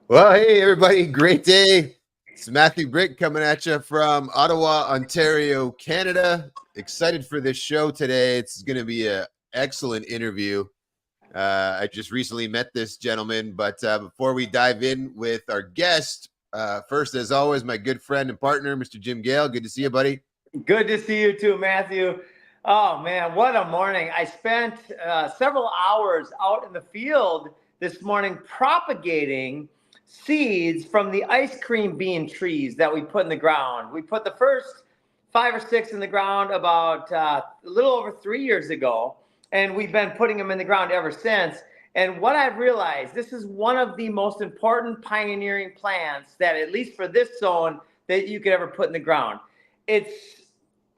Well, hey, everybody. Great day. It's Matthew Brick coming at you from Ottawa, Ontario, Canada. Excited for this show today. It's going to be an excellent interview. I just recently met this gentleman, but before we dive in with our guest, first, as always, my good friend and partner, Mr. Jim Gale. Good to see you, buddy. Good to see you too, Matthew. Oh, man, what a morning. I spent several hours out in the field this morning propagating seeds from the ice cream bean trees that we put in the ground. We put the first 5 or 6 in the ground about a little over 3 years ago, and we've been putting them in the ground ever since. And what I've realized, this is one of the most important pioneering plants that, at least for this zone, that you could ever put in the ground. It's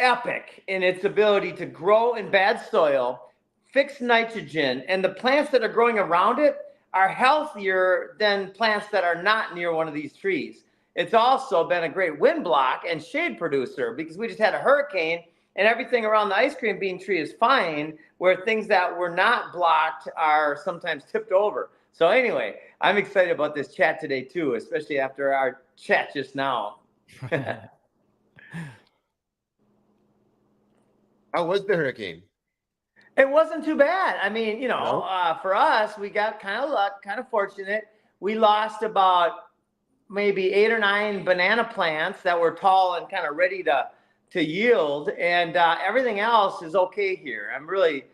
epic in its ability to grow in bad soil, fix nitrogen, and the plants that are growing around it are healthier than plants that are not near one of these trees. It's also been a great wind block and shade producer because we just had a hurricane and everything around the ice cream bean tree is fine, where things that were not blocked are sometimes tipped over. So anyway, I'm excited about this chat today too, especially after our chat just now. How was the hurricane? It wasn't too bad. I mean, for us, we got kind of luck, kind of fortunate. We lost about maybe 8 or 9 banana plants that were tall and kind of ready to yield. And everything else is okay here. I'm really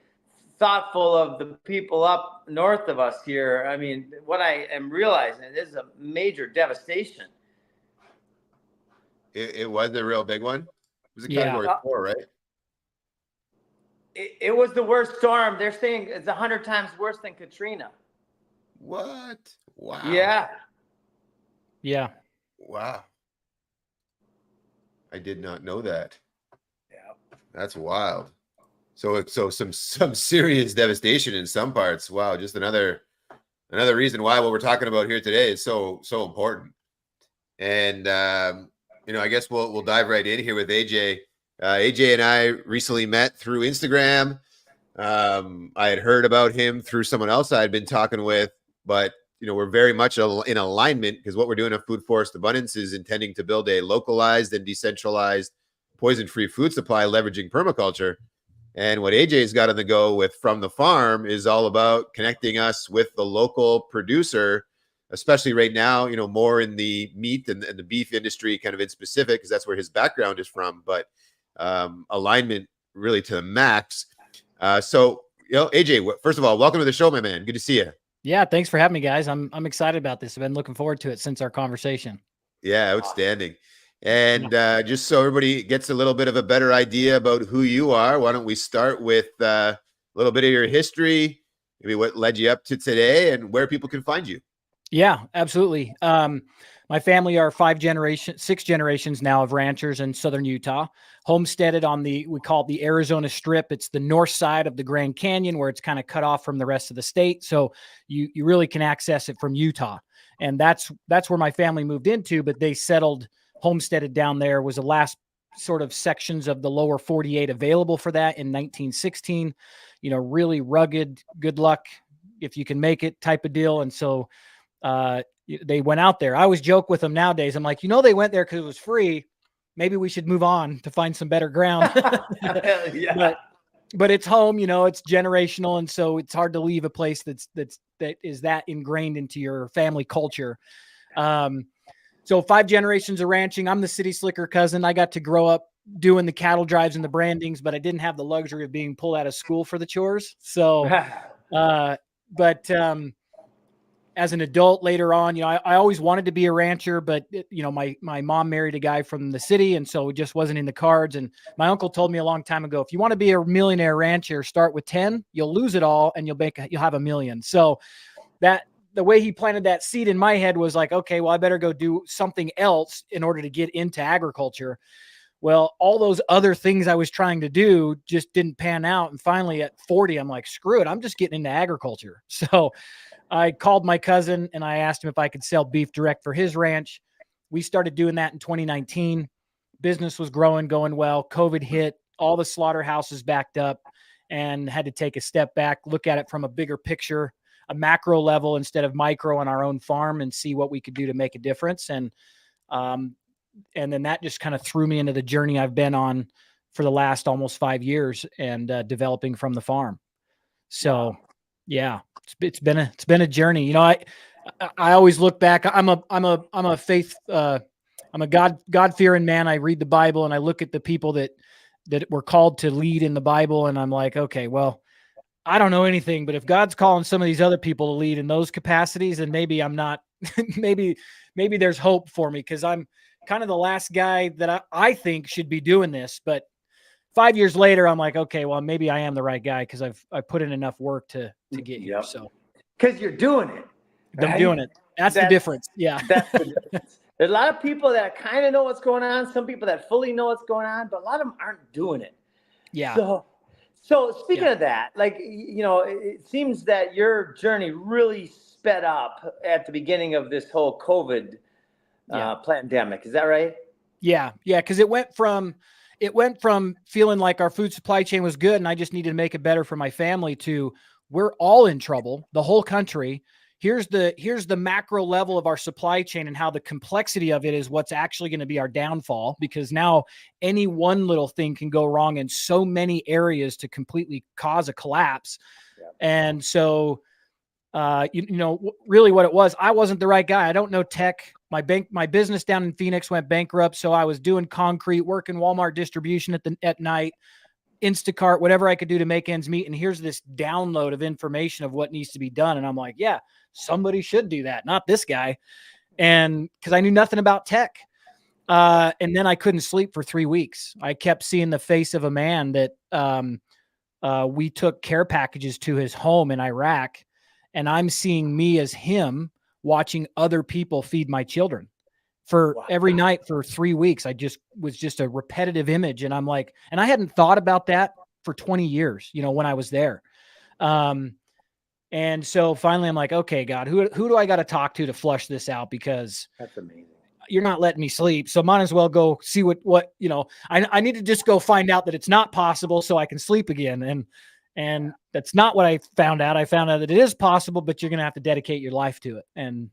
thoughtful of the people up north of us here. I mean, what I am realizing is a major devastation. It was a real big one. It was a category 4, right? It was the worst storm. They're saying it's 100 times worse than Katrina. What? Wow. Yeah. Wow. I did not know that. Yeah. That's wild. So some serious devastation in some parts. Wow. Just another reason why what we're talking about here today is so important. And I guess we'll dive right in here with AJ. AJ and I recently met through Instagram. I had heard about him through someone else I had been talking with, but we're very much in alignment because what we're doing at Food Forest Abundance is intending to build a localized and decentralized poison-free food supply leveraging permaculture. And what AJ's got on the go with From the Farm is all about connecting us with the local producer, especially right now, more in the meat and the beef industry kind of in specific, because that's where his background is from. But alignment really to the max. So AJ, first of all, welcome to the show, my man. Good to see you. Yeah, thanks for having me, guys. I'm excited about this. I've been looking forward to it since our conversation. Yeah, outstanding. And just so everybody gets a little bit of a better idea about who you are, why don't we start with a little bit of your history, maybe what led you up to today and where people can find you. Yeah, absolutely. My family are 6 generations now of ranchers in southern Utah, homesteaded on we call it the Arizona Strip. It's the north side of the Grand Canyon where it's kind of cut off from the rest of the state. So you really can access it from Utah. And that's where my family moved into, but they settled, homesteaded down there, was the last sort of sections of the lower 48 available for that in 1916, really rugged, good luck if you can make it type of deal. And so, they went out there. I always joke with them nowadays. I'm like, they went there because it was free. Maybe we should move on to find some better ground. Yeah. But it's home, it's generational. And so it's hard to leave a place that is that ingrained into your family culture. So 5 generations of ranching. I'm the city slicker cousin. I got to grow up doing the cattle drives and the brandings, but I didn't have the luxury of being pulled out of school for the chores. So, as an adult later on, I always wanted to be a rancher, but my mom married a guy from the city. And so it just wasn't in the cards. And my uncle told me a long time ago, if you want to be a millionaire rancher, start with 10, you'll lose it all and you'll have $1 million. So that the way he planted that seed in my head was like, okay, well, I better go do something else in order to get into agriculture. Well, all those other things I was trying to do just didn't pan out. And finally at 40, I'm like, screw it. I'm just getting into agriculture. So I called my cousin and I asked him if I could sell beef direct for his ranch. We started doing that in 2019. Business was growing, going well. COVID hit, all the slaughterhouses backed up. and had to take a step back, look at it from a bigger picture, a macro level instead of micro on our own farm, and see what we could do to make a difference. And then that just kind of threw me into the journey I've been on for the last almost 5 years, and developing from the farm. So, Wow. yeah, it's been a journey. You know, I always look back. I'm a faith. I'm a God-fearing man. I read the Bible and I look at the people that were called to lead in the Bible, and I'm like, okay, well, I don't know anything, but if God's calling some of these other people to lead in those capacities, then maybe I'm not. maybe there's hope for me, because I'm kind of the last guy that I think should be doing this. But 5 years later, I'm like, okay, well, maybe I am the right guy, because I put in enough work to get here. Yep. So Because you're doing it. I'm doing it. That's the difference. Yeah. That's the difference. There's a lot of people that kind of know what's going on. Some people that fully know what's going on, but a lot of them aren't doing it. Yeah. So speaking of that, like, you know, it seems that your journey really sped up at the beginning of this whole COVID pandemic. Is that right? Yeah. Yeah. Because it went from feeling like our food supply chain was good and I just needed to make it better for my family, to we're all in trouble, the whole country. Here's the macro level of our supply chain, and how the complexity of it is what's actually going to be our downfall, because now any one little thing can go wrong in so many areas to completely cause a collapse. Yeah. And so, you know, really what it was, I wasn't the right guy. I don't know tech. My business down in Phoenix went bankrupt. So I was doing concrete, working Walmart distribution at night, Instacart, whatever I could do to make ends meet. And here's this download of information of what needs to be done. And I'm like, yeah, somebody should do that, not this guy. And because I knew nothing about tech. And then I couldn't sleep for 3 weeks. I kept seeing the face of a man that we took care packages to his home in Iraq. And I'm seeing me as him watching other people feed my children for every night for 3 weeks. I was just a repetitive image. And I'm like, and I hadn't thought about that for 20 years, you know, when I was there. And so finally I'm like, okay, God, who do I got to talk to flush this out? Because that's amazing. You're not letting me sleep. So might as well go see what, you know, I need to just go find out that it's not possible so I can sleep again. And that's not what I found out. I found out that it is possible, but you're going to have to dedicate your life to it. And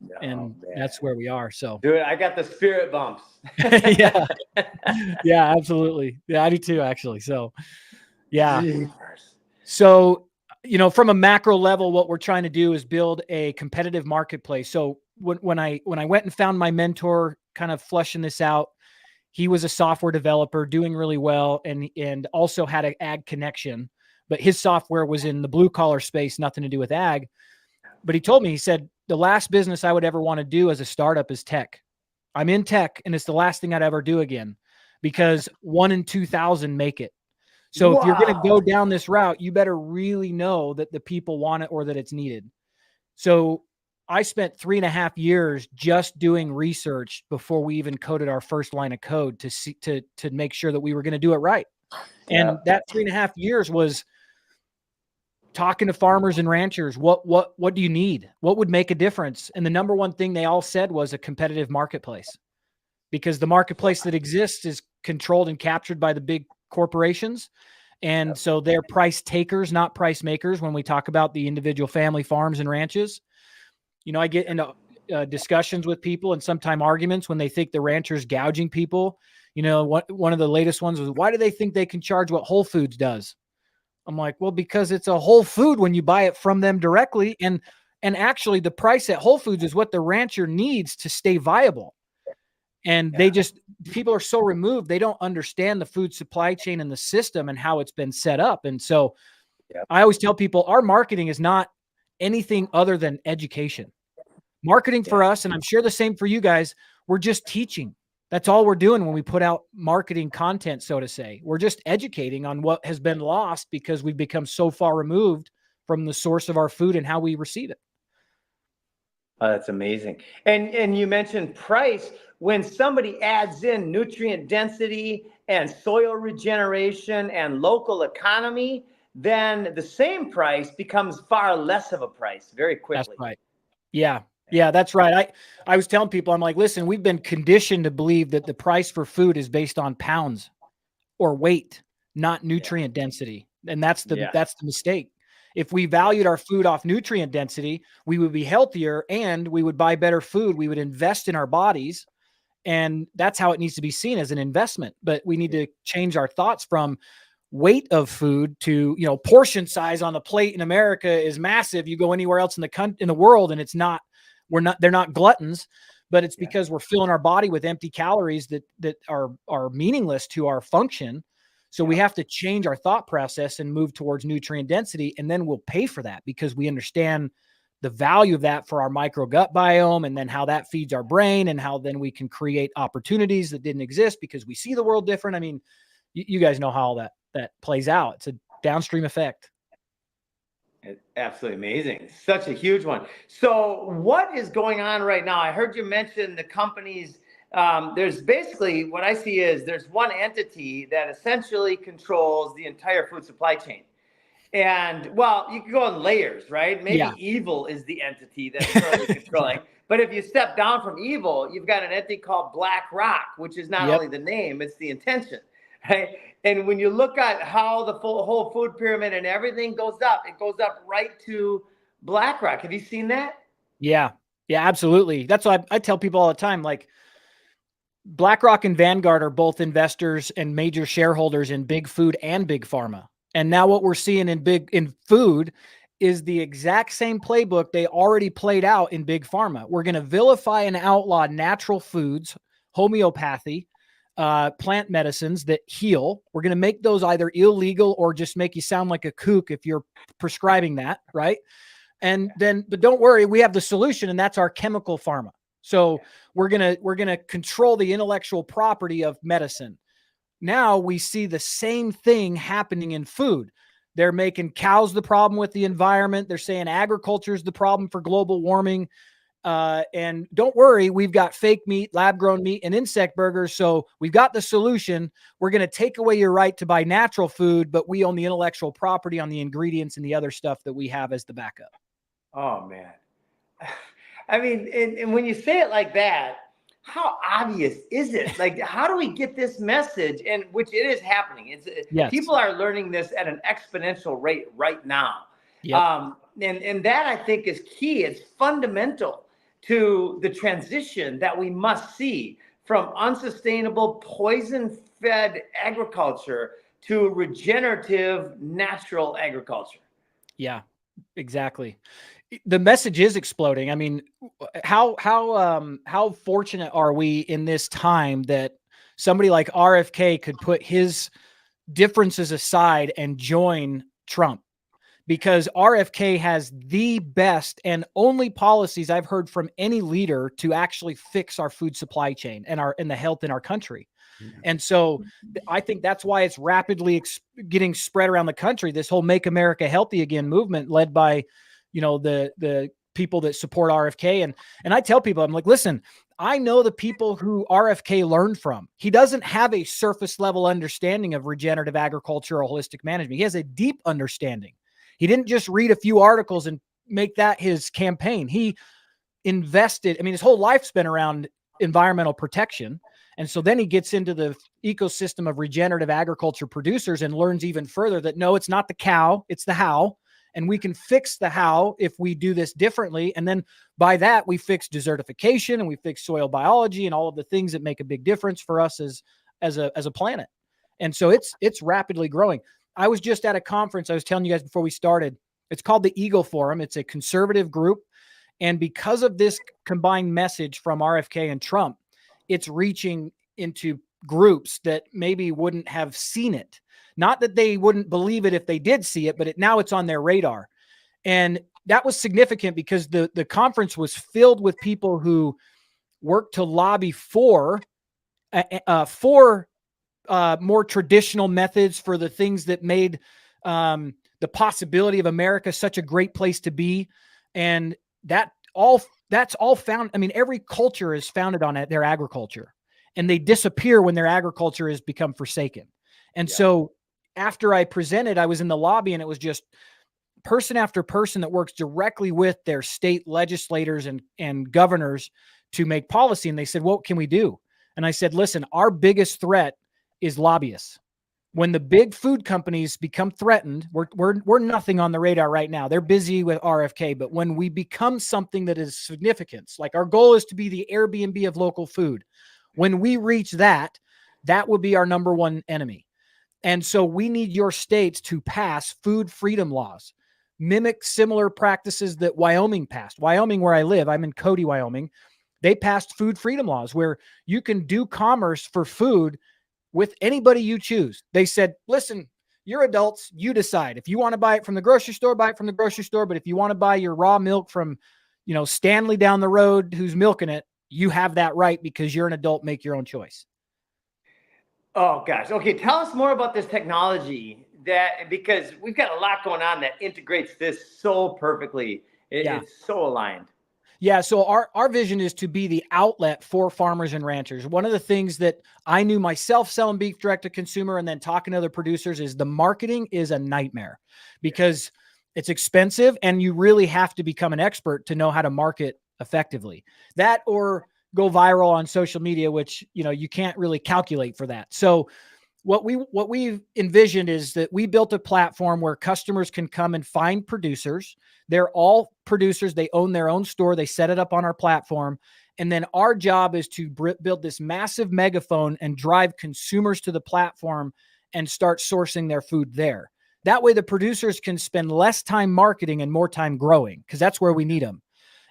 that's where we are. So dude, I got the spirit bumps. Yeah. Yeah, absolutely. Yeah, I do too, actually. So yeah. Jeepers. So, you know, from a macro level, what we're trying to do is build a competitive marketplace. So when I went and found my mentor, kind of fleshing this out, he was a software developer doing really well, and also had an ag connection, but his software was in the blue collar space, nothing to do with ag. But he told me, he said, the last business I would ever want to do as a startup is tech. I'm in tech, and it's the last thing I'd ever do again, because 1 in 2,000 make it. So if you're going to go down this route, you better really know that the people want it or that it's needed. So I spent 3.5 years just doing research before we even coded our first line of code to make sure that we were going to do it right. And that 3.5 years was talking to farmers and ranchers. What do you need? What would make a difference? And the number one thing they all said was a competitive marketplace, because the marketplace that exists is controlled and captured by the big corporations. And so they're price takers, not price makers. When we talk about the individual family farms and ranches, you know, I get into discussions with people and sometimes arguments when they think the rancher's gouging people. You know, one of the latest ones was, why do they think they can charge what Whole Foods does? I'm like, well, because it's a whole food when you buy it from them directly. And actually the price at Whole Foods is what the rancher needs to stay viable. And people are so removed, they don't understand the food supply chain and the system and how it's been set up. And so I always tell people, our marketing is not anything other than education. Marketing for us, and I'm sure the same for you guys, we're just teaching. That's all we're doing when we put out marketing content, so to say. We're just educating on what has been lost because we've become so far removed from the source of our food and how we receive it. Oh, that's amazing. And you mentioned price. When somebody adds in nutrient density and soil regeneration and local economy, then the same price becomes far less of a price very quickly. That's right. Yeah. Yeah, that's right. I was telling people, I'm like, listen, we've been conditioned to believe that the price for food is based on pounds or weight, not nutrient density. And that's the mistake. If we valued our food off nutrient density, we would be healthier and we would buy better food. We would invest in our bodies. And that's how it needs to be seen, as an investment. But we need to change our thoughts from weight of food to, portion size on the plate in America is massive. You go anywhere else in the world and it's not, they're not gluttons, but it's because we're filling our body with empty calories that are meaningless to our function. So we have to change our thought process and move towards nutrient density. And then we'll pay for that because we understand the value of that for our micro gut biome, and then how that feeds our brain, and how then we can create opportunities that didn't exist because we see the world different. I mean, you guys know how all that plays out. It's a downstream effect. It's absolutely amazing. Such a huge one. So what is going on right now? I heard you mention the companies. There's basically, what I see is there's one entity that essentially controls the entire food supply chain. And well, you can go in layers, right? Maybe evil is the entity that's currently controlling. But if you step down from evil, you've got an entity called BlackRock, which is not only the name, it's the intention, right? And when you look at how the whole food pyramid and everything goes up, it goes up right to BlackRock. Have you seen that? Yeah, absolutely. That's why I tell people all the time, like, BlackRock and Vanguard are both investors and major shareholders in big food and big pharma. And now what we're seeing in food is the exact same playbook they already played out in big pharma. We're going to vilify and outlaw natural foods, homeopathy, plant medicines that heal. We're going to make those either illegal or just make you sound like a kook if you're prescribing that, right? And then, but don't worry, we have the solution, and that's our chemical pharma. So we're gonna control the intellectual property of medicine. Now we see the same thing happening in food. They're making cows the problem with the environment. They're saying agriculture is the problem for global warming. And don't worry, we've got fake meat, lab-grown meat, and insect burgers. So we've got the solution. We're going to take away your right to buy natural food, but we own the intellectual property on the ingredients and the other stuff that we have as the backup. Oh, man. I mean, and when you say it like that, how obvious is it? Like, how do we get this message? And which it is happening. People are learning this at an exponential rate right now. Yep. And that, I think, is key. It's fundamental to the transition that we must see from unsustainable, poison-fed agriculture to regenerative, natural agriculture. Yeah, exactly. The message is exploding. I mean, how fortunate are we in this time that somebody like RFK could put his differences aside and join Trump? Because RFK has the best and only policies I've heard from any leader to actually fix our food supply chain and the health in our country. And so I think that's why it's rapidly getting spread around the country. This whole Make America Healthy Again movement, led by, the people that support RFK. And I tell people, I'm like, listen, I know the people who RFK learned from. He doesn't have a surface level understanding of regenerative agriculture or holistic management. He has a deep understanding. He didn't just read a few articles and make that his campaign. He invested. I mean, his whole life's been around environmental protection. And so then he gets into the ecosystem of regenerative agriculture producers and learns even further that no, it's not the cow, it's the how. And we can fix the how if we do this differently. And then by that, we fix desertification and we fix soil biology and all of the things that make a big difference for us as a planet. And so it's rapidly growing. I was just at a conference. I was telling you guys before we started, it's called the Eagle Forum. It's a conservative group. And because of this combined message from RFK and Trump, it's reaching into groups that maybe wouldn't have seen it. Not that they wouldn't believe it if they did see it, but now it's on their radar. And that was significant because the conference was filled with people who worked to lobby for more traditional methods, for the things that made the possibility of America such a great place to be. And that's all found. I mean, every culture is founded on their agriculture, and they disappear when their agriculture has become forsaken. And so after I presented, I was in the lobby, and it was just person after person that works directly with their state legislators and governors to make policy. And they said, what can we do? And I said, listen, our biggest threat is lobbyists. When the big food companies become threatened, we're nothing on the radar right now. They're busy with RFK, but when we become something that is significance, like our goal is to be the Airbnb of local food, when we reach that, that will be our number one enemy. And so we need your states to pass food freedom laws, mimic similar practices that Wyoming passed. Wyoming, where I live, I'm in Cody, Wyoming. They passed food freedom laws where you can do commerce for food with anybody you choose. They said, listen, you're adults, you decide. If you want to buy it from the grocery store, buy it from the grocery store. But if you want to buy your raw milk from, Stanley down the road who's milking it, you have that right because you're an adult, make your own choice. Oh gosh. Okay. Tell us more about this technology because we've got a lot going on that integrates this so perfectly. It's so aligned. Yeah. So our vision is to be the outlet for farmers and ranchers. One of the things that I knew myself selling beef direct to consumer and then talking to other producers is the marketing is a nightmare because it's expensive and you really have to become an expert to know how to market effectively. That or go viral on social media, which, you can't really calculate for that. So what we envisioned is that we built a platform where customers can come and find producers. They're all producers. They own their own store. They set it up on our platform. And then our job is to build this massive megaphone and drive consumers to the platform and start sourcing their food there. That way the producers can spend less time marketing and more time growing because that's where we need them.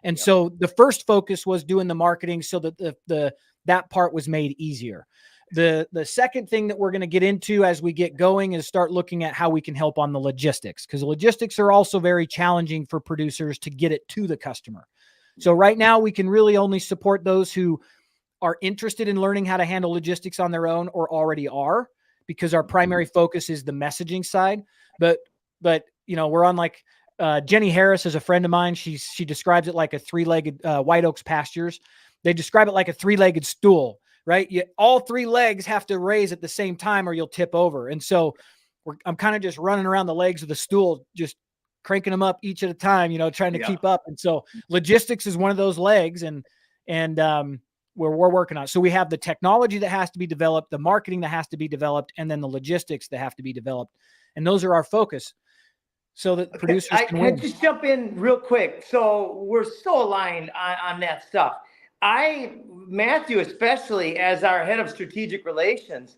And so the first focus was doing the marketing so that that part was made easier. The second thing that we're going to get into as we get going is start looking at how we can help on the logistics, because logistics are also very challenging for producers to get it to the customer. So right now we can really only support those who are interested in learning how to handle logistics on their own or already are, because our primary focus is the messaging side. But we're on like Jenny Harris is a friend of mine. She describes it like a three-legged White Oaks pastures. They describe it like a three-legged stool. Right? All three legs have to raise at the same time or you'll tip over. And so I'm kind of just running around the legs of the stool, just cranking them up each at a time, trying to keep up. And so logistics is one of those legs and we're working on it. So we have the technology that has to be developed, the marketing that has to be developed, and then the logistics that have to be developed. And those are our focus. So that producers can win. I just jump in real quick. So we're so aligned on that stuff. Matthew, especially as our head of strategic relations,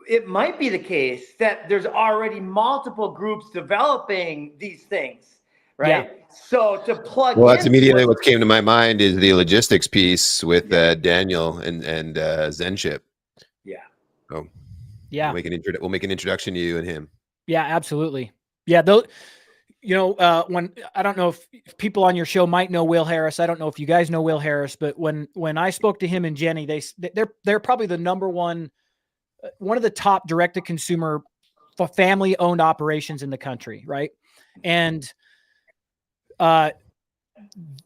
it might be the case that there's already multiple groups developing these things, right? Yeah. So to plug in. Well, that's immediately what came to my mind is the logistics piece with Daniel and Zenship. Yeah. Oh, we'll make an introduction to you and him. Yeah, absolutely. Yeah, those. When I don't know if people on your show might know Will Harris. I don't know if you guys know Will Harris, but when I spoke to him and Jenny, they're probably the number one of the top direct to consumer family owned operations in the country, right? And the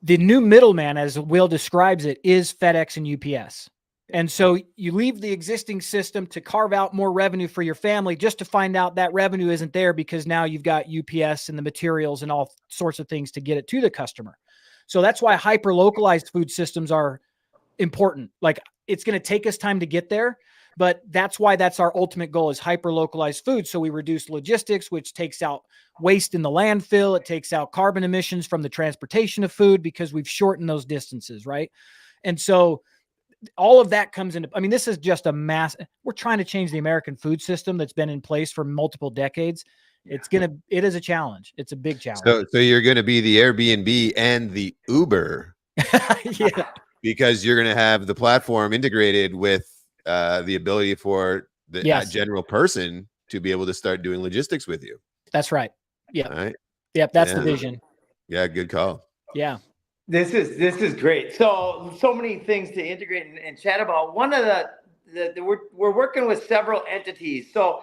new middleman, as Will describes it, is FedEx and UPS. And so you leave the existing system to carve out more revenue for your family just to find out that revenue isn't there because now you've got UPS and the materials and all sorts of things to get it to the customer. So that's why hyper localized food systems are important. Like it's going to take us time to get there, but that's why that's our ultimate goal is hyper localized food. So we reduce logistics, which takes out waste in the landfill. It takes out carbon emissions from the transportation of food because we've shortened those distances. Right. And so all of that comes into, this is just we're trying to change the American food system that's been in place for multiple decades. It is a challenge. It's a big challenge. So you're going to be the Airbnb and the Uber. Yeah. Because you're going to have the platform integrated with the ability for the general person to be able to start doing logistics with you. That's right. Yeah. All right. Yep. That's the vision. Yeah. Good call. Yeah. This is great. So many things to integrate and chat about. One of we're working with several entities. So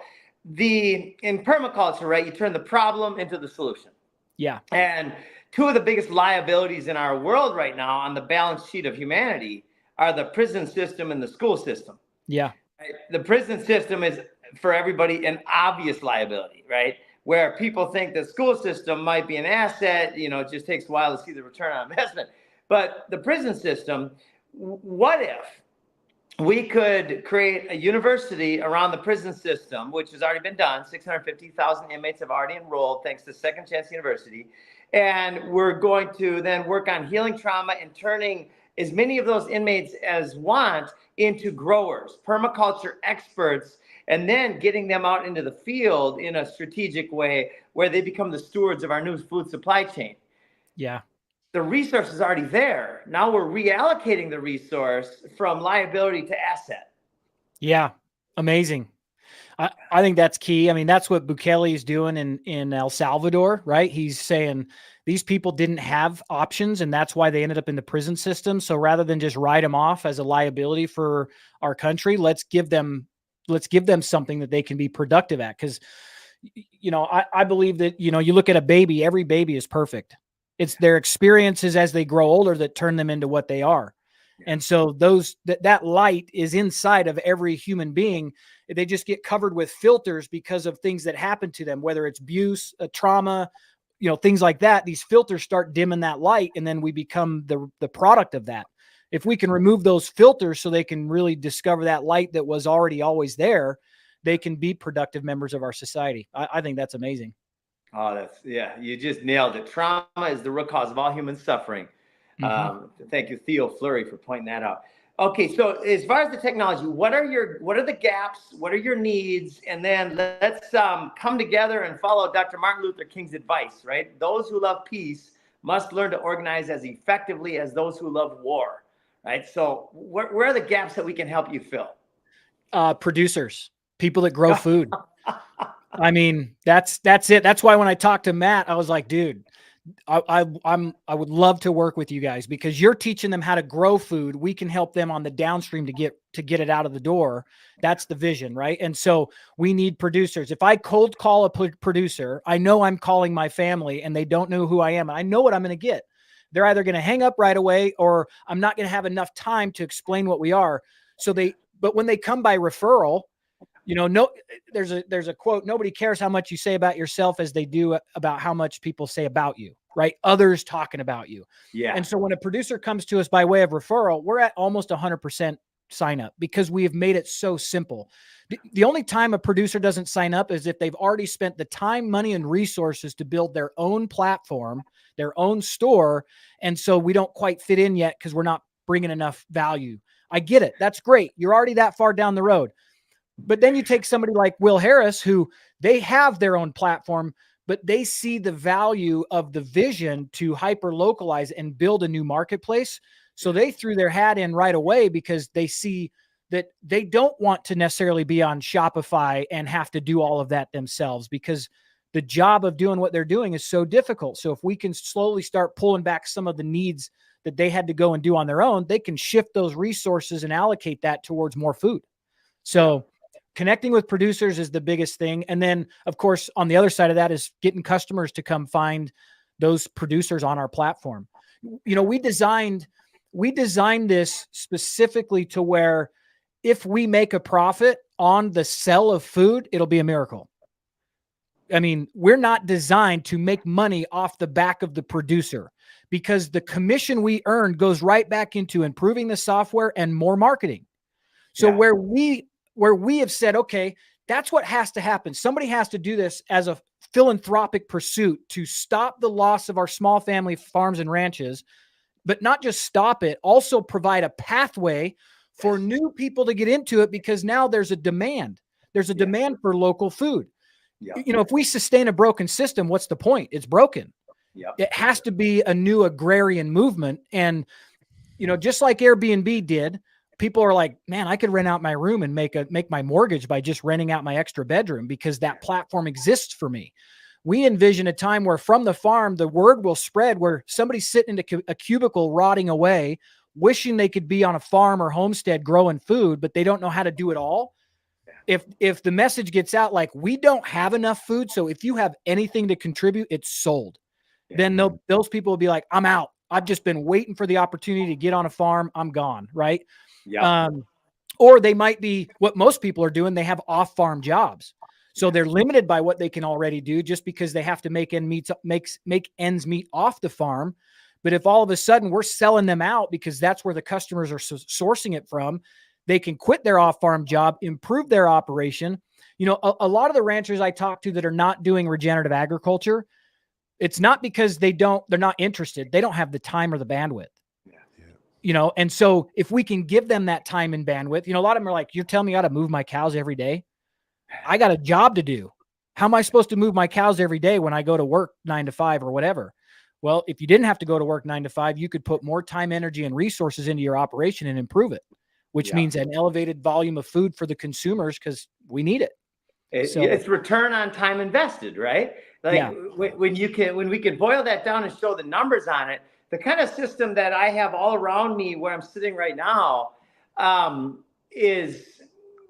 in permaculture, right, you turn the problem into the solution. Yeah. And two of the biggest liabilities in our world right now on the balance sheet of humanity are the prison system and the school system. Yeah. Right? The prison system is for everybody an obvious liability, right? Where people think the school system might be an asset, it just takes a while to see the return on investment. But the prison system, what if we could create a university around the prison system, which has already been done. 650,000 inmates have already enrolled thanks to Second Chance University. And we're going to then work on healing trauma and turning as many of those inmates as want into growers, permaculture experts, and then getting them out into the field in a strategic way where they become the stewards of our new food supply chain. Yeah. The resource is already there. Now we're reallocating the resource from liability to asset. Yeah. Amazing. I think that's key. I mean, that's what Bukele is doing in El Salvador, right? He's saying these people didn't have options, and that's why they ended up in the prison system. So rather than just write them off as a liability for our country, let's give them something that they can be productive at. Because, I believe that, you look at a baby, every baby is perfect. It's their experiences as they grow older that turn them into what they are. And so that light is inside of every human being. They just get covered with filters because of things that happen to them, whether it's abuse, trauma, things like that. These filters start dimming that light, and then we become the product of that. If we can remove those filters so they can really discover that light that was already always there, they can be productive members of our society. I think that's amazing. Oh, you just nailed it. Trauma is the root cause of all human suffering. Thank you, Theo Fleury, for pointing that out. Okay, so as far as the technology, what are the gaps? What are your needs? And then let's come together and follow Dr. Martin Luther King's advice, right? Those who love peace must learn to organize as effectively as those who love war, right? So where are the gaps that we can help you fill? Producers, people that grow food. I mean, that's it. That's why when I talked to Matt, I was like, dude, I would love to work with you guys because you're teaching them how to grow food. We can help them on the downstream to get it out of the door. That's the vision, right? And so we need producers. If I cold call a producer, I know I'm calling my family and they don't know who I am. I know what I'm going to get. They're either going to hang up right away or I'm not going to have enough time to explain what we are. But when they come by referral, there's a quote, nobody cares how much you say about yourself as they do about how much people say about you, right? Others talking about you. Yeah. And so when a producer comes to us by way of referral, we're at almost 100% sign up because we have made it so simple. The only time a producer doesn't sign up is if they've already spent the time, money, and resources to build their own platform, their own store. And so we don't quite fit in yet because we're not bringing enough value. I get it. That's great. You're already that far down the road. But then you take somebody like Will Harris, who they have their own platform, but they see the value of the vision to hyper localize and build a new marketplace. So they threw their hat in right away because they see that they don't want to necessarily be on Shopify and have to do all of that themselves because the job of doing what they're doing is so difficult. So if we can slowly start pulling back some of the needs that they had to go and do on their own, they can shift those resources and allocate that towards more food. So connecting with producers is the biggest thing. And then, of course, on the other side of that is getting customers to come find those producers on our platform. We designed this specifically to where if we make a profit on the sell of food, it'll be a miracle. I mean, we're not designed to make money off the back of the producer because the commission we earn goes right back into improving the software and more marketing. So where we have said, okay, that's what has to happen. Somebody has to do this as a philanthropic pursuit to stop the loss of our small family farms and ranches, but not just stop it, also provide a pathway for new people to get into it because now there's a demand. There's a demand for local food. Yeah. If we sustain a broken system, what's the point? It's broken. Yeah. It has to be a new agrarian movement. And, just like Airbnb did, people are like, man, I could rent out my room and make my mortgage by just renting out my extra bedroom because that platform exists for me. We envision a time where from the farm, the word will spread where somebody's sitting in a cubicle rotting away, wishing they could be on a farm or homestead growing food, but they don't know how to do it all. If the message gets out, like we don't have enough food, so if you have anything to contribute, it's sold. Then those people will be like, I'm out. I've just been waiting for the opportunity to get on a farm. I'm gone. Right. Yeah. Or they might be what most people are doing. They have off-farm jobs. So they're limited by what they can already do just because they have to make ends meet off the farm. But if all of a sudden we're selling them out because that's where the customers are sourcing it from, They can quit their off-farm job, improve their operation. You know, a lot of the ranchers I talk to that are not doing regenerative agriculture, it's not because they're not interested. They don't have the time or the bandwidth. You know, and so if we can give them that time and bandwidth, you know, a lot of them are like, you're telling me I got to move my cows every day. I got a job to do. How am I supposed to move my cows every day when I go to work 9 to 5 or whatever? Well, if you didn't have to go to work 9 to 5, you could put more time, energy, and resources into your operation and improve it, which means an elevated volume of food for the consumers because we need it. It's return on time invested, right? Like when we can boil that down and show the numbers on it, the kind of system that I have all around me where I'm sitting right now is,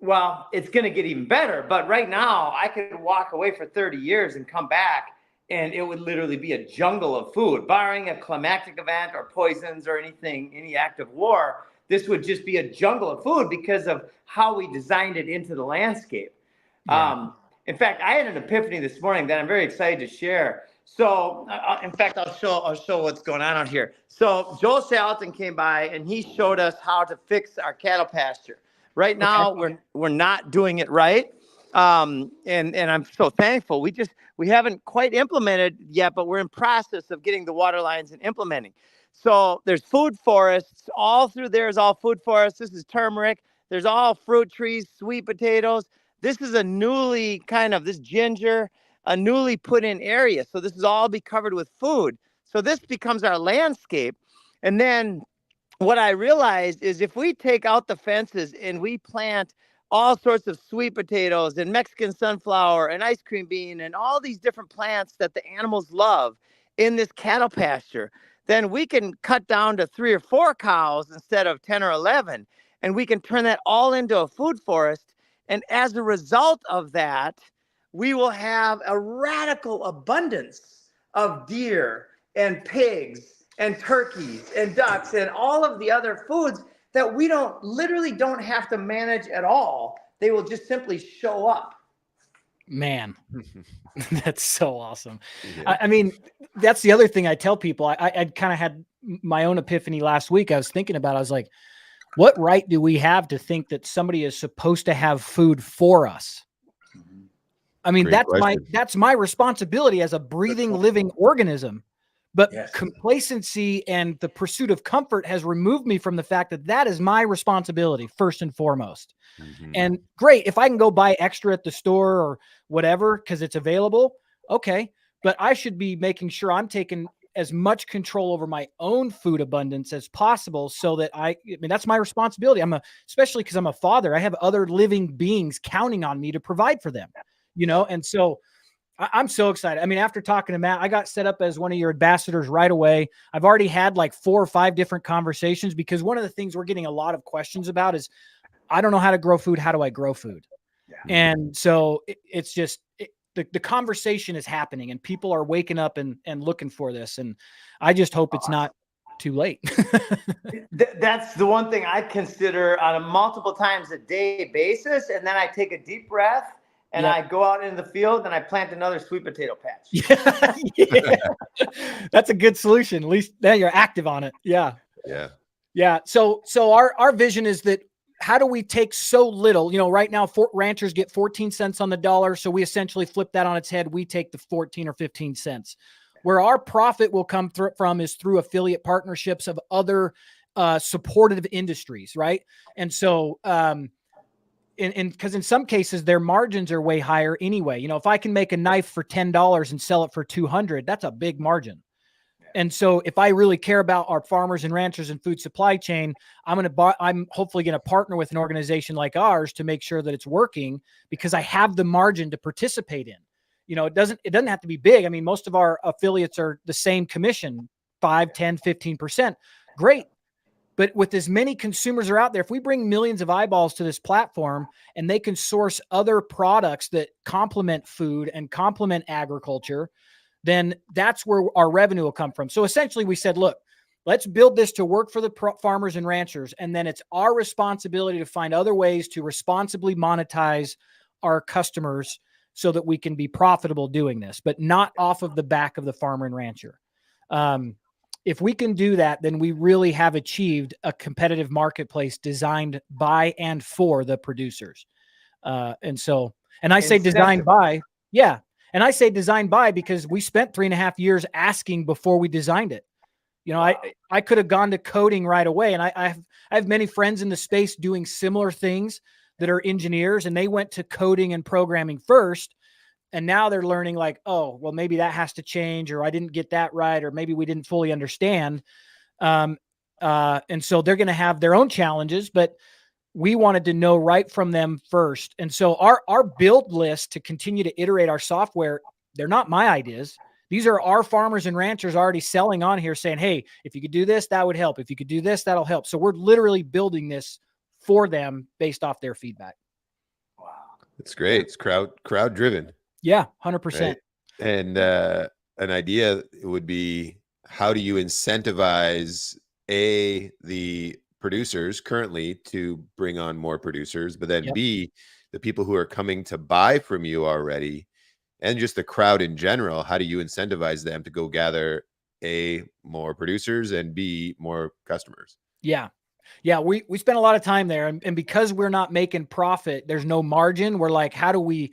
well, it's going to get even better. But right now I could walk away for 30 years and come back and it would literally be a jungle of food, barring a climatic event or poisons or anything, any act of war. This would just be a jungle of food because of how we designed it into the landscape. In fact, I had an epiphany this morning that I'm very excited to share. So, in fact, I'll show what's going on out here. So, Joel Salatin came by and he showed us how to fix our cattle pasture. Right now, we're not doing it right, and I'm so thankful. We haven't quite implemented yet, but we're in process of getting the water lines and implementing. So, there's food forests all through there. Is all food forests. This is turmeric. There's all fruit trees, sweet potatoes. This is a newly this ginger, a newly put in area. So this is all be covered with food. So this becomes our landscape. And then what I realized is if we take out the fences and we plant all sorts of sweet potatoes and Mexican sunflower and ice cream bean and all these different plants that the animals love in this cattle pasture, then we can cut down to 3 or 4 cows instead of 10 or 11. And we can turn that all into a food forest. And as a result of that, we will have a radical abundance of deer and pigs and turkeys and ducks and all of the other foods that we literally don't have to manage at all. They will just simply show up. Man, that's so awesome. Yeah. I mean, that's the other thing I tell people. I kind of had my own epiphany last week. I was thinking about, I was like, what right do we have to think that somebody is supposed to have food for us? I mean, that's my responsibility as a breathing, living organism. But complacency and the pursuit of comfort has removed me from the fact that that is my responsibility first and foremost. And great, if I can go buy extra at the store or whatever because it's available, okay. But I should be making sure I'm taking as much control over my own food abundance as possible so that I mean, that's my responsibility. Especially because I'm a father, I have other living beings counting on me to provide for them, you know? And so I'm so excited. I mean, after talking to Matt, I got set up as one of your ambassadors right away. I've already had like 4 or 5 different conversations because one of the things we're getting a lot of questions about is, I don't know how to grow food. How do I grow food? And so it's just, the conversation is happening and people are waking up and looking for this. And I just hope it's not too late. That's the one thing I consider on a multiple times a day basis. And then I take a deep breath and I go out in the field and I plant another sweet potato patch. That's a good solution. At least then you're active on it. Yeah. So our vision is that, how do we take so little? You know, right now, ranchers get 14 cents on the dollar. So we essentially flip that on its head. We take the 14 or 15 cents. Where our profit will come from is through affiliate partnerships of other supportive industries, right? And so, because in some cases, their margins are way higher anyway. You know, if I can make a knife for $10 and sell it for $200, that's a big margin. And so if I really care about our farmers and ranchers and food supply chain, I'm hopefully going to partner with an organization like ours to make sure that it's working because I have the margin to participate in. You know, it doesn't have to be big. I mean, most of our affiliates are the same commission, 5, 10, 15%. Great. But with as many consumers are out there, if we bring millions of eyeballs to this platform and they can source other products that complement food and complement agriculture, then that's where our revenue will come from. So essentially we said, look, let's build this to work for the farmers and ranchers. And then it's our responsibility to find other ways to responsibly monetize our customers so that we can be profitable doing this, but not off of the back of the farmer and rancher. if we can do that, then we really have achieved a competitive marketplace designed by and for the producers. And I say designed by, yeah. And I say designed by because we spent 3.5 years asking before we designed it. You know, wow. I could have gone to coding right away. And I have many friends in the space doing similar things that are engineers, and they went to coding and programming first. And now they're learning like, oh, well, maybe that has to change, or I didn't get that right, or maybe we didn't fully understand. And so they're going to have their own challenges, but we wanted to know right from them first. And so our build list to continue to iterate our software, they're not my ideas. These are our farmers and ranchers already selling on here saying, hey, if you could do this, that would help. If you could do this, that'll help. So we're literally building this for them based off their feedback. Wow. That's great. It's crowd driven. Yeah, 100%. Right? And an idea would be, how do you incentivize the producers currently to bring on more producers, but then B, the people who are coming to buy from you already, and just the crowd in general, how do you incentivize them to go gather more producers and B, more customers? Yeah. Yeah, we spent a lot of time there, and because we're not making profit, there's no margin. We're like, how do we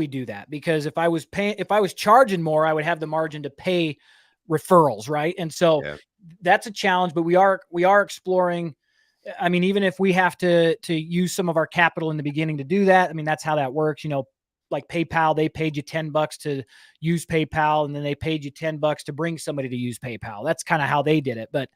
do that? Because if I was charging more, I would have the margin to pay referrals, right? And so that's a challenge, but we are exploring. I mean, even if we have to use some of our capital in the beginning to do that, I mean, that's how that works. You know, like PayPal, they paid you $10 to use PayPal, and then they paid you $10 to bring somebody to use PayPal. That's kind of how they did it, but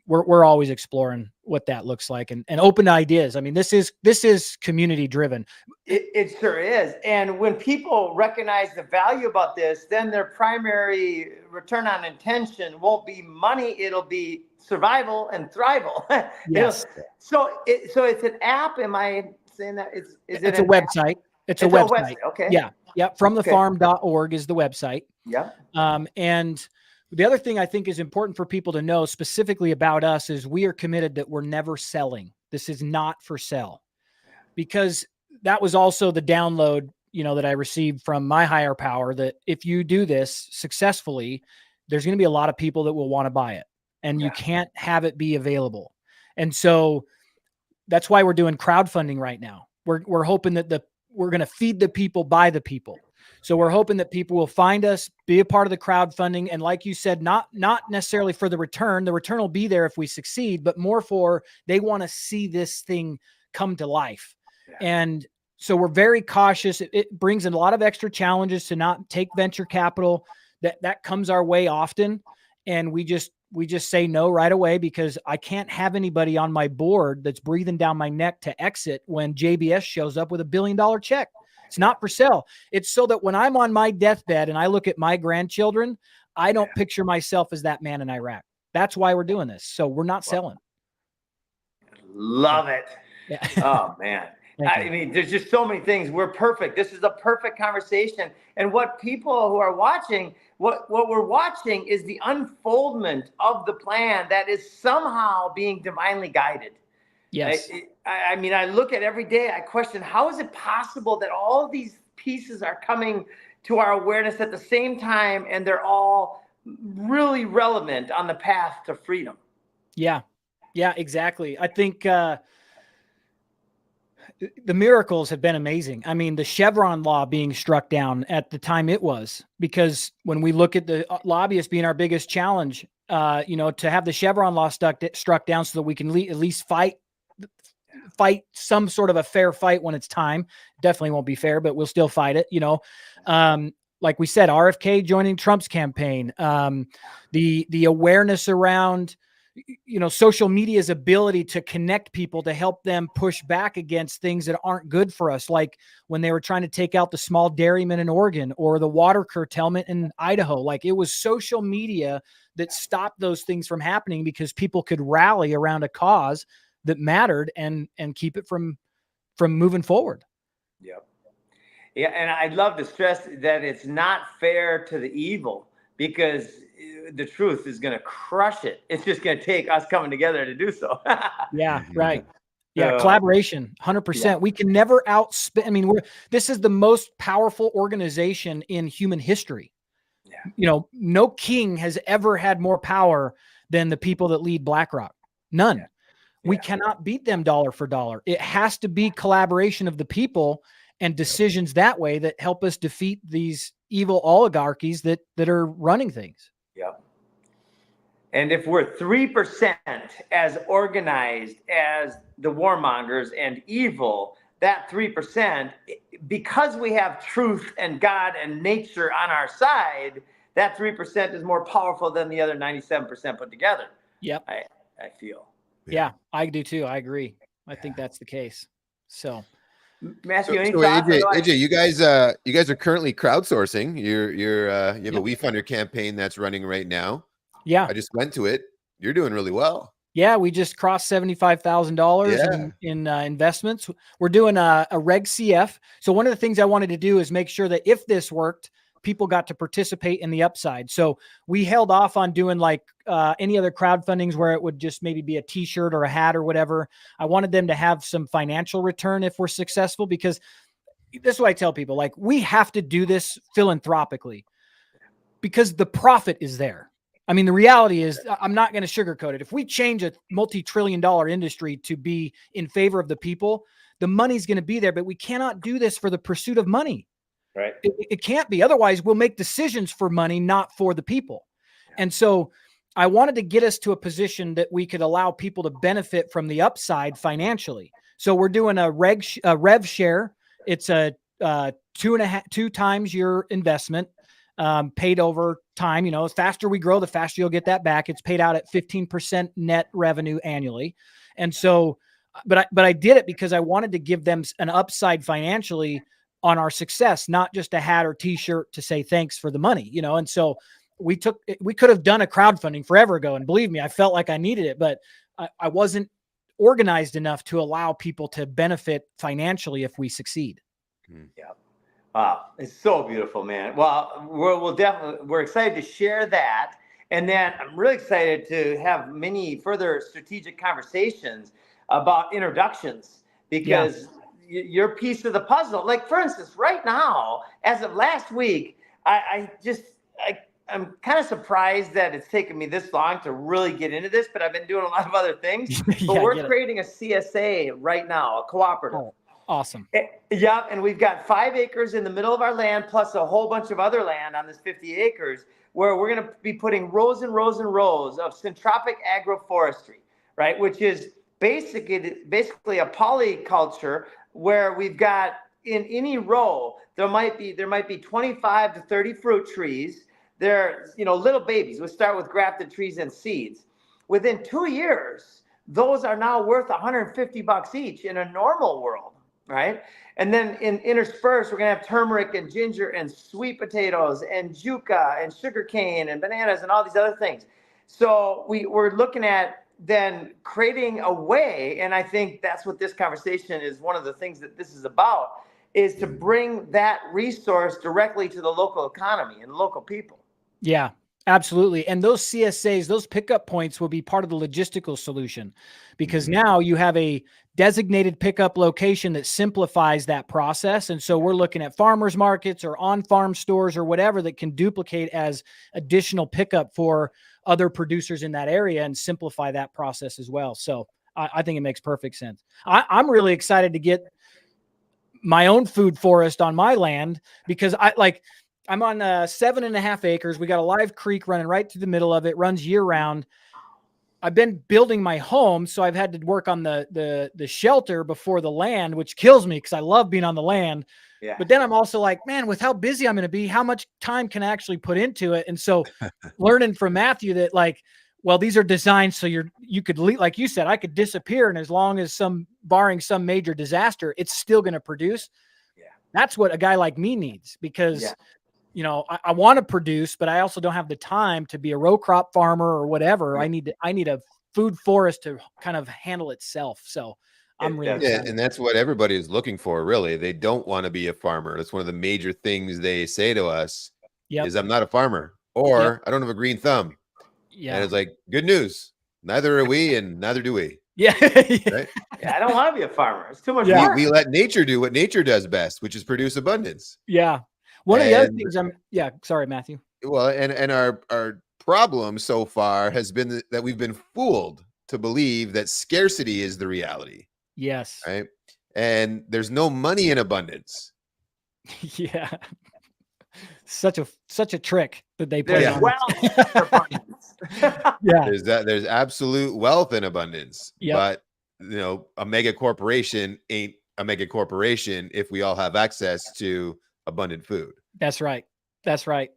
we're always exploring what that looks like and open ideas. I mean, this is community driven. It sure is. And when people recognize the value about this, then their primary return on intention won't be money. It'll be survival and thrival. Yes. So it's an app. Am I saying that? It's a website. It's a website. Okay. Yeah. Yeah. Fromthefarm.org is the website. Yeah. And the other thing I think is important for people to know specifically about us is we are committed that we're never selling. This is not for sale, because that was also the download, you know, that I received from my higher power, that if you do this successfully, there's going to be a lot of people that will want to buy it, and you can't have it be available. And so that's why we're doing crowdfunding right now. We're hoping that we're going to feed the people by the people. So we're hoping that people will find us, be a part of the crowdfunding. And like you said, not necessarily for the return. The return will be there if we succeed, but more for they want to see this thing come to life. Yeah. And so we're very cautious. It brings in a lot of extra challenges to not take venture capital that comes our way often. And we just say no right away, because I can't have anybody on my board that's breathing down my neck to exit when JBS shows up with $1 billion check. It's not for sale. It's so that when I'm on my deathbed and I look at my grandchildren, I don't picture myself as that man in Iraq. That's why we're doing this. So we're not selling. Love it. Yeah. Oh, man. I mean, there's just so many things. We're perfect. This is a perfect conversation. And what people who are watching, what we're watching is the unfoldment of the plan that is somehow being divinely guided. Yes. I mean, I look at every day, I question, how is it possible that all of these pieces are coming to our awareness at the same time, and they're all really relevant on the path to freedom? Yeah. Yeah, exactly. I think the miracles have been amazing. I mean, the Chevron law being struck down at the time it was, because when we look at the lobbyists being our biggest challenge, to have the Chevron law struck down so that we can at least fight some sort of a fair fight when it's time. Definitely won't be fair, but we'll still fight it. Like we said, RFK joining Trump's campaign, the awareness around, social media's ability to connect people, to help them push back against things that aren't good for us. Like when they were trying to take out the small dairymen in Oregon or the water curtailment in Idaho, like it was social media that stopped those things from happening, because people could rally around a cause that mattered and keep it from moving forward. Yep. Yeah. And I'd love to stress that it's not fair to the evil, because the truth is going to crush it. It's just going to take us coming together to do so. Yeah. Right. Yeah. Collaboration. 100%. Yeah. We can never outspend. I mean, this is the most powerful organization in human history. You know, no king has ever had more power than the people that lead BlackRock. None. Yeah. We cannot beat them dollar for dollar. It has to be collaboration of the people and decisions that way that help us defeat these evil oligarchies that are running things. Yep. And if we're 3% as organized as the warmongers and evil, that 3%, because we have truth and God and nature on our side, that 3% is more powerful than the other 97% put together. Yep. I feel. Yeah, I do too. I agree. I think that's the case. So Matthew, any So thoughts? AJ, you guys are currently crowdsourcing. You have a WeFunder campaign that's running right now. yeah. I just went to it. You're doing really well. Yeah, we just crossed $75,000 in investments. We're doing a Reg CF. So one of the things I wanted to do is make sure that if this worked, people got to participate in the upside. So we held off on doing like any other crowdfundings where it would just maybe be a t-shirt or a hat or whatever. I wanted them to have some financial return if we're successful, because this is what I tell people, like, we have to do this philanthropically because the profit is there. I mean, the reality is, I'm not going to sugarcoat it. If we change a multi-trillion-dollar industry to be in favor of the people, the money's going to be there, but we cannot do this for the pursuit of money. Right. It can't be. Otherwise, we'll make decisions for money, not for the people. And so I wanted to get us to a position that we could allow people to benefit from the upside financially. So we're doing a rev share. It's a 2 times your investment, paid over time. You know, the faster we grow, the faster you'll get that back. It's paid out at 15% net revenue annually. And so, but I did it because I wanted to give them an upside financially on our success, not just a hat or t-shirt to say thanks for the money, you know? And so we could have done a crowdfunding forever ago. And believe me, I felt like I needed it, but I wasn't organized enough to allow people to benefit financially if we succeed. Yeah. Wow. It's so beautiful, man. Well, we're excited to share that. And then I'm really excited to have many further strategic conversations about introductions, because your piece of the puzzle, like for instance, right now, as of last week, I'm kind of surprised that it's taken me this long to really get into this, but I've been doing a lot of other things. But we're creating a CSA right now, a cooperative. Oh, awesome. Yeah, and we've got 5 acres in the middle of our land, plus a whole bunch of other land on this 50 acres, where we're going to be putting rows and rows and rows of syntropic agroforestry, right? Which is basically a polyculture where we've got in any row there might be 25 to 30 fruit trees. They're, you know, little babies. We'll start with grafted trees and seeds. Within 2 years, those are now worth $150 each in a normal world, right? And then interspersed, we're gonna have turmeric and ginger and sweet potatoes and yucca and sugarcane and bananas and all these other things. So we're looking at then creating a way, and I think that's what this conversation is, one of the things that this is about, is to bring that resource directly to the local economy and local people. Yeah, absolutely. And those CSAs, those pickup points will be part of the logistical solution, because now you have a designated pickup location that simplifies that process. And so we're looking at farmers markets or on-farm stores or whatever that can duplicate as additional pickup for other producers in that area and simplify that process as well. So I think it makes perfect sense. I'm really excited to get my own food forest on my land, because I'm on 7.5 acres. We got a live creek running right through the middle of it, runs year round. I've been building my home, so I've had to work on the shelter before the land, which kills me because I love being on the land. Yeah. But then I'm also like, man, with how busy I'm going to be, how much time can I actually put into it? And so learning from Matthew that, like, well, these are designed so you could, like you said, I could disappear, and as long as barring some major disaster, it's still going to produce. Yeah. That's what a guy like me needs, because you know, I want to produce, but I also don't have the time to be a row crop farmer or whatever. I need a food forest to kind of handle itself. So I'm really excited. And that's what everybody is looking for, really. They don't want to be a farmer. That's one of the major things they say to us is, I'm not a farmer, or I don't have a green thumb. Yeah. And it's like, good news. Neither are we, and neither do we. Yeah. Right? Yeah, I don't want to be a farmer. It's too much work. We let nature do what nature does best, which is produce abundance. Yeah. One of the other things sorry, Matthew. well, and our problem so far has been that we've been fooled to believe that scarcity is the reality, Yes. right? And there's no money in abundance. Yeah. Such a trick that they play There's on. wealth in abundance. Yeah. There's absolute wealth in abundance, Yep. but a mega corporation ain't a mega corporation if we all have access to abundant food. That's right. That's right.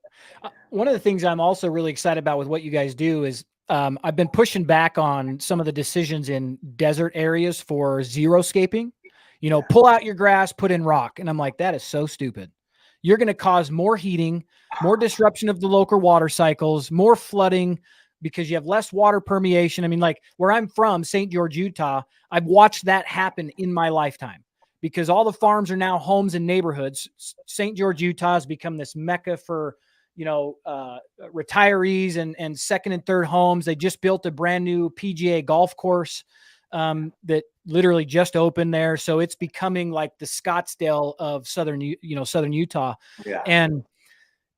One of the things I'm also really excited about with what you guys do is I've been pushing back on some of the decisions in desert areas for xeriscaping. Pull out your grass, put in rock. And I'm like, that is so stupid. You're going to cause more heating, more disruption of the local water cycles, more flooding because you have less water permeation. I mean, like where I'm from, St. George, Utah, I've watched that happen in my lifetime because all the farms are now homes and neighborhoods. St. George, Utah has become this mecca for, retirees and second and third homes. They just built a brand new PGA golf course that literally just opened there. So it's becoming like the Scottsdale of southern Utah. Yeah.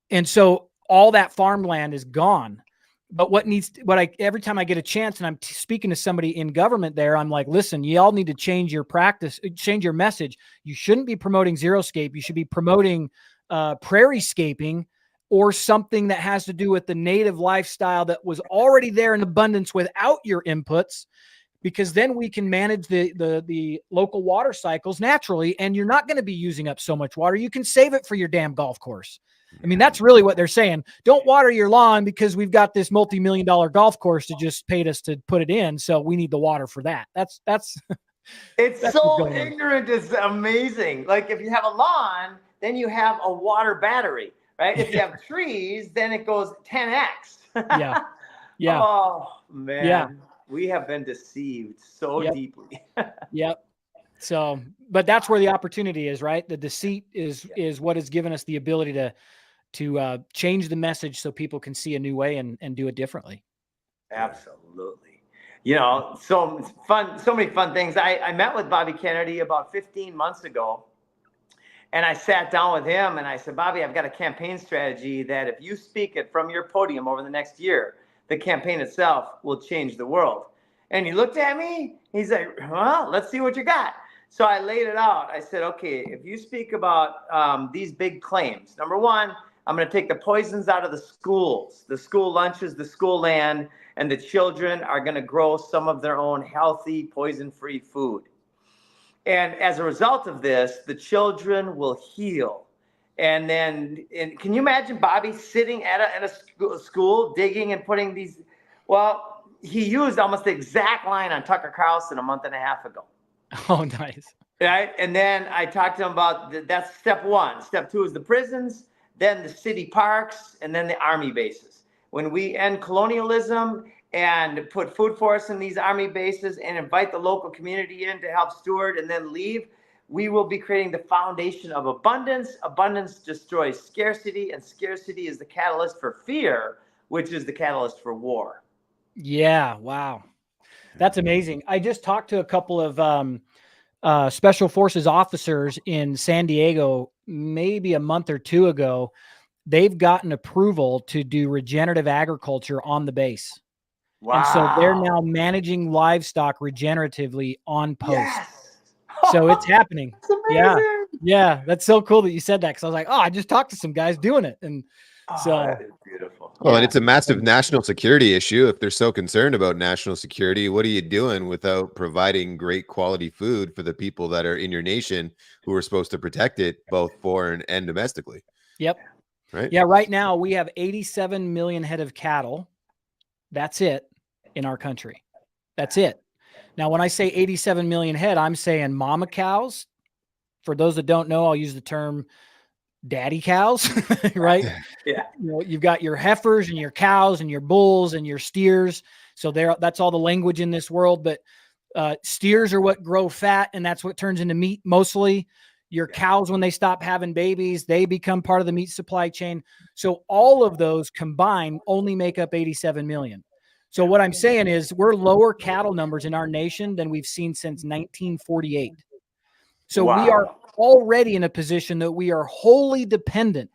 And so all that farmland is gone. But every time I get a chance and I'm speaking to somebody in government there, I'm like, listen, y'all need to change your practice, change your message. You shouldn't be promoting xeriscape. You should be promoting prairie scaping or something that has to do with the native lifestyle that was already there in abundance without your inputs, because then we can manage the local water cycles naturally, and you're not going to be using up so much water. You can save it for your damn golf course. I mean, that's really what they're saying. Don't water your lawn because we've got this multi-million-dollar golf course that just paid us to put it in, so we need the water for that. That's It's that's so ignorant. It's amazing. Like if you have a lawn, then you have a water battery, right? If you have trees, then it goes 10x. Yeah. Yeah. Oh man. Yeah. We have been deceived so deeply. Yep. So, but that's where the opportunity is, right? The deceit is what has given us the ability to change the message so people can see a new way and do it differently. Absolutely. So many fun things. I met with Bobby Kennedy about 15 months ago, and I sat down with him and I said, Bobby, I've got a campaign strategy that if you speak it from your podium over the next year, the campaign itself will change the world. And he looked at me, he's like, well, let's see what you got. So I laid it out. I said, okay, if you speak about these big claims, number one, I'm going to take the poisons out of the schools, the school lunches, the school land, and the children are going to grow some of their own healthy, poison-free food. And as a result of this, the children will heal. And can you imagine Bobby sitting at a school digging and putting these? Well, he used almost the exact line on Tucker Carlson a month and a half ago. Oh, nice. Right. And then I talked to him about that's step one. Step two is the prisons, then the city parks, and then the army bases. When we end colonialism and put food forests in these army bases and invite the local community in to help steward and then leave, we will be creating the foundation of abundance. Abundance destroys scarcity, and scarcity is the catalyst for fear, which is the catalyst for war. Yeah. Wow. That's amazing. I just talked to a couple of special forces officers in San Diego, maybe a month or two ago. They've gotten approval to do regenerative agriculture on the base. Wow. And so they're now managing livestock regeneratively on post. Yes. So it's happening. That's Yeah. That's so cool that you said that. Cause I was like, I just talked to some guys doing it. And so that is beautiful. Well, and it's a massive national security issue. If they're so concerned about national security, what are you doing without providing great quality food for the people that are in your nation who are supposed to protect it, both foreign and domestically? Yep. Right. Yeah. Right now we have 87 million head of cattle. That's it in our country. That's it. Now, when I say 87 million head, I'm saying mama cows. For those that don't know, I'll use the term daddy cows, right? Yeah. You've got your heifers and your cows and your bulls and your steers. So that's all the language in this world. But steers are what grow fat, and that's what turns into meat mostly. Your cows, when they stop having babies, they become part of the meat supply chain. So all of those combined only make up 87 million. So what I'm saying is we're lower cattle numbers in our nation than we've seen since 1948. So we are already in a position that we are wholly dependent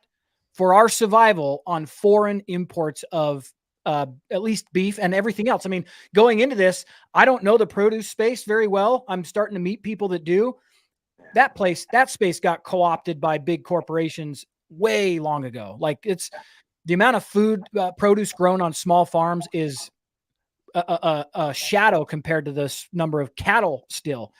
for our survival on foreign imports of at least beef and everything else. I mean, going into this, I don't know the produce space very well. I'm starting to meet people that do. That space got co-opted by big corporations way long ago. Like, it's the amount of food produce grown on small farms is a shadow compared to the number of cattle still.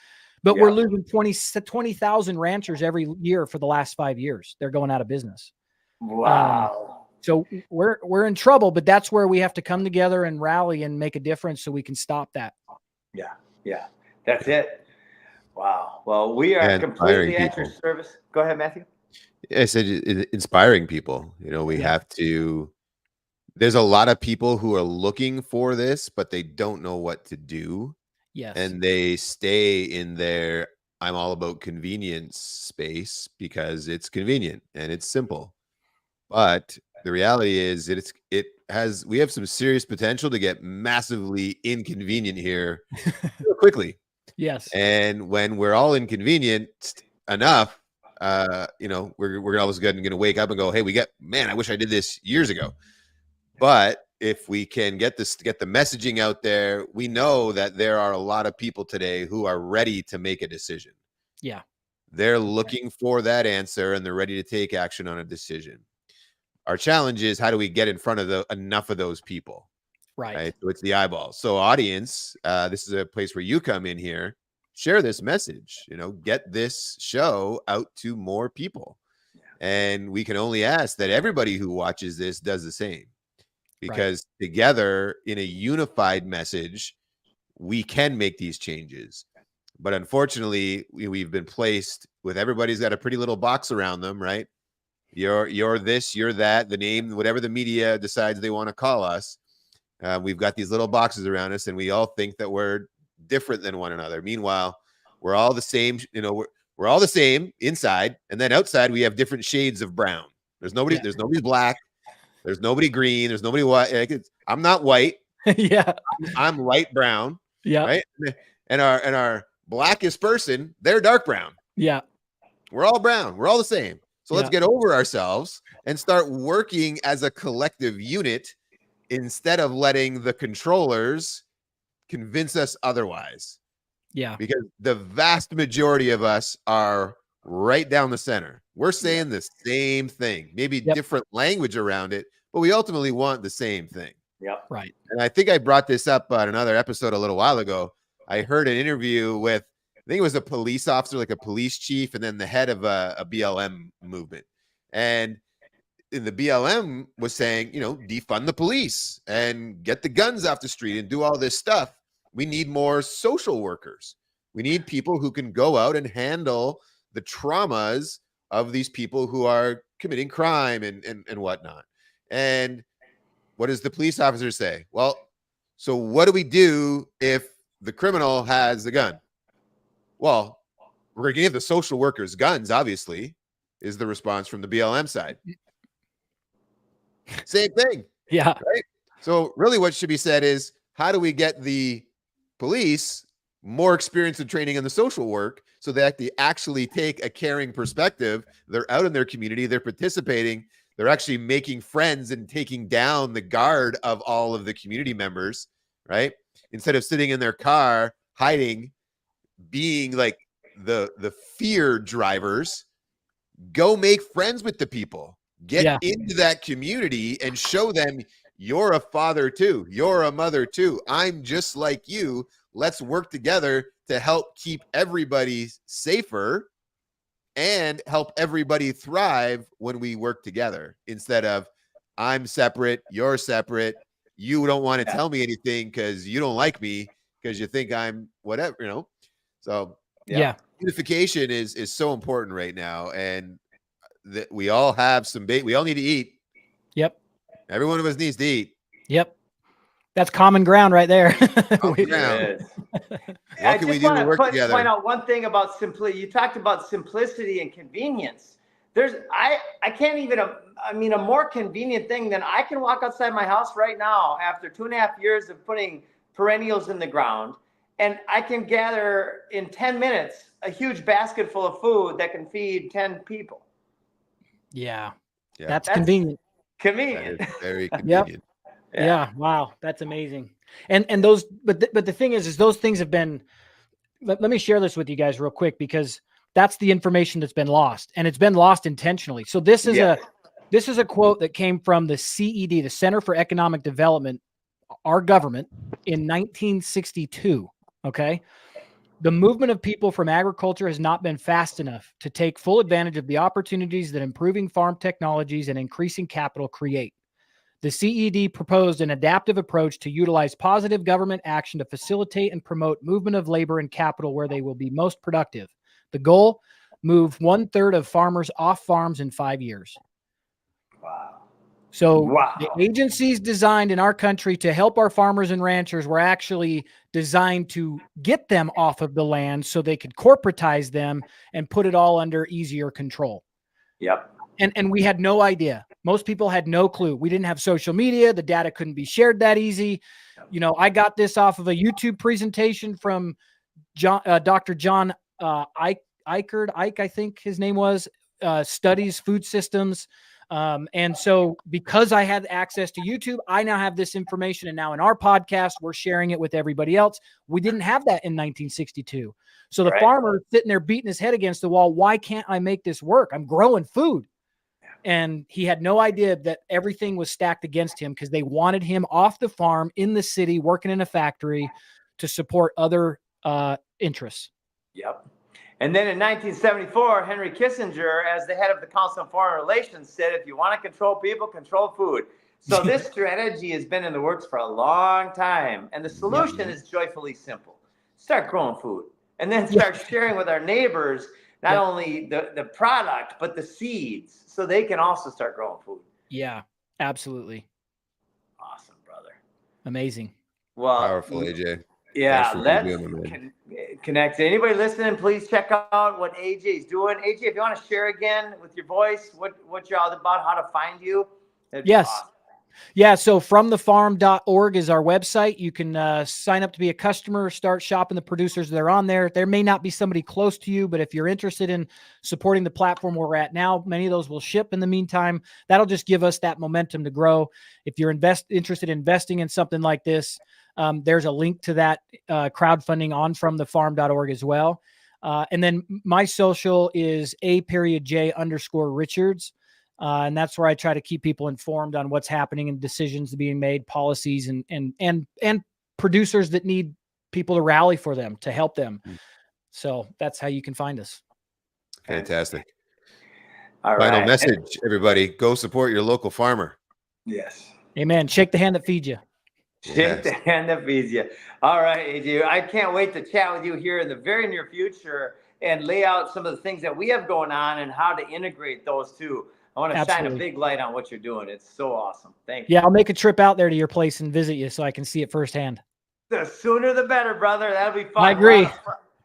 But we're losing 20,000 ranchers every year for the last 5 years. They're going out of business. Wow. So we're in trouble, but that's where we have to come together and rally and make a difference so we can stop that. Yeah. That's it. Wow. Well, we are completely at your service. Go ahead, Matthew. I said inspiring people. We have to. There's a lot of people who are looking for this, but they don't know what to do. Yes. And they stay in their I'm all about convenience space because it's convenient and it's simple. But the reality is we have some serious potential to get massively inconvenient here quickly. Yes. And when we're all inconvenienced enough, we're all of a sudden going to wake up and go, hey, I wish I did this years ago. But if we can get the messaging out there, we know that there are a lot of people today who are ready to make a decision. Yeah. They're looking for that answer and they're ready to take action on a decision. Our challenge is, how do we get in front of enough of those people? Right. So it's the eyeballs. So audience, this is a place where you come in here, share this message, get this show out to more people. And we can only ask that everybody who watches this does the same. Because together in a unified message, we can make these changes. But unfortunately, we've been placed with everybody's got a pretty little box around them, right? You're this, you're that, the name, whatever the media decides they want to call us. We've got these little boxes around us and we all think that we're different than one another. Meanwhile, we're all the same, we're all the same inside. And then outside, we have different shades of brown. There's nobody black. There's nobody green. There's nobody white. I'm not white. Yeah. I'm light brown. Yeah. Right. And our blackest person, they're dark brown. Yeah. We're all brown. We're all the same. So let's get over ourselves and start working as a collective unit instead of letting the controllers convince us otherwise. Yeah. Because the vast majority of us are right down the center. We're saying the same thing, maybe different language around it, but we ultimately want the same thing. Yep. Right. And I think I brought this up on another episode a little while ago. I heard an interview with, I think it was a police officer, like a police chief, and then the head of a BLM movement. And the BLM was saying, defund the police and get the guns off the street and do all this stuff. We need more social workers. We need people who can go out and handle the traumas of these people who are committing crime and whatnot. And what does the police officer say? Well, so what do we do if the criminal has the gun? Well, we're going to give the social workers guns, obviously, is the response from the BLM side. Same thing. Yeah. Right? So really what should be said is, how do we get the police more experience and training in the social work so that they actually take a caring perspective? They're out in their community, they're participating, they're actually making friends and taking down the guard of all of the community members, right? Instead of sitting in their car, hiding, being like the fear drivers. Go make friends with the people. Get into that community and show them you're a father too. You're a mother too. I'm just like you. Let's work together to help keep everybody safer and help everybody thrive when we work together, instead of I'm separate, you're separate. You don't want to tell me anything because you don't like me because you think I'm whatever, So unification is so important right now. And that we all have we all need to eat. Yep. Every one of us needs to eat. Yep. That's common ground right there. Common ground. I just want to point out one thing about simplicity. You talked about simplicity and convenience. I can't even, a more convenient thing than I can walk outside my house right now after 2.5 years of putting perennials in the ground, and I can gather in 10 minutes a huge basket full of food that can feed 10 people. Yeah. Yeah. That's convenient. That Convenient. is very convenient. Yeah. Wow. That's amazing. And those, but the thing is those things have been, let me share this with you guys real quick, because that's the information that's been lost, and it's been lost intentionally. So this is a quote that came from the CED, the Center for Economic Development, our government, in 1962. Okay. The movement of people from agriculture has not been fast enough to take full advantage of the opportunities that improving farm technologies and increasing capital create. The CED proposed an adaptive approach to utilize positive government action to facilitate and promote movement of labor and capital where they will be most productive. The goal: move 1/3 of farmers off farms in 5 years. Wow. So the agencies designed in our country to help our farmers and ranchers were actually designed to get them off of the land so they could corporatize them and put it all under easier control. Yep. And we had no idea. Most people had no clue. We didn't have social media. The data couldn't be shared that easy. You know, I got this off of a YouTube presentation from Dr. John Eichert, I think his name was, studies food systems. And so because I had access to YouTube, I now have this information. And now in our podcast, we're sharing it with everybody else. We didn't have that in 1962. So the farmer sitting there beating his head against the wall. Why can't I make this work? I'm growing food. And he had no idea that everything was stacked against him because they wanted him off the farm in the city, working in a factory to support other interests. Yep. And then in 1974, Henry Kissinger, as the head of the Council on Foreign Relations, said, if you want to control people, control food. So this strategy has been in the works for a long time. And the solution is joyfully simple. Start growing food and then start sharing with our neighbors, not only the product, but the seeds, so they can also start growing food. Yeah, absolutely. Awesome, brother. Amazing. Well, Powerful, AJ. Yeah, let's connect. Anybody listening, please check out what AJ is doing. AJ, if you want to share again with your voice what you're all about, how to find you. Yes. Awesome. Yeah. So fromthefarm.org is our website. You can sign up to be a customer, start shopping the producers that are on there. There may not be somebody close to you, but if you're interested in supporting the platform we're at now, many of those will ship in the meantime. That'll just give us that momentum to grow. If you're interested in investing in something like this, there's a link to that crowdfunding on fromthefarm.org as well. And then my social is _J_Richards. And that's where I try to keep people informed on what's happening and decisions being made, policies, and producers that need people to rally for them, to help them. So that's how you can find us. Fantastic. All Final right. message, everybody. Go support your local farmer. Yes. Amen. Shake the hand that feeds you. Shake the hand that feeds you. All right, AJ. I can't wait to chat with you here in the very near future and lay out some of the things that we have going on and how to integrate those two. I want to shine a big light on what you're doing. It's so awesome. Thank you. Yeah, I'll make a trip out there to your place and visit you so I can see it firsthand. The sooner the better, brother. That'll be fun. I agree.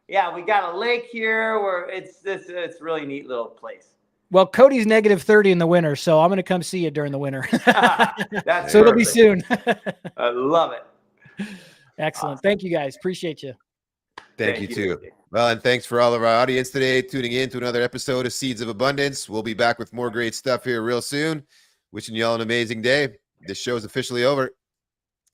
Yeah, we got a lake here where it's really neat little place. Well, Cody's -30 in the winter, so I'm going to come see you during the winter. That's so it'll be soon. I love it. Excellent. Awesome. Thank you, guys. Appreciate you. Thank you too. Well, and thanks for all of our audience today tuning in to another episode of Seeds of Abundance. We'll be back with more great stuff here real soon. Wishing you all an amazing day. This show is officially over.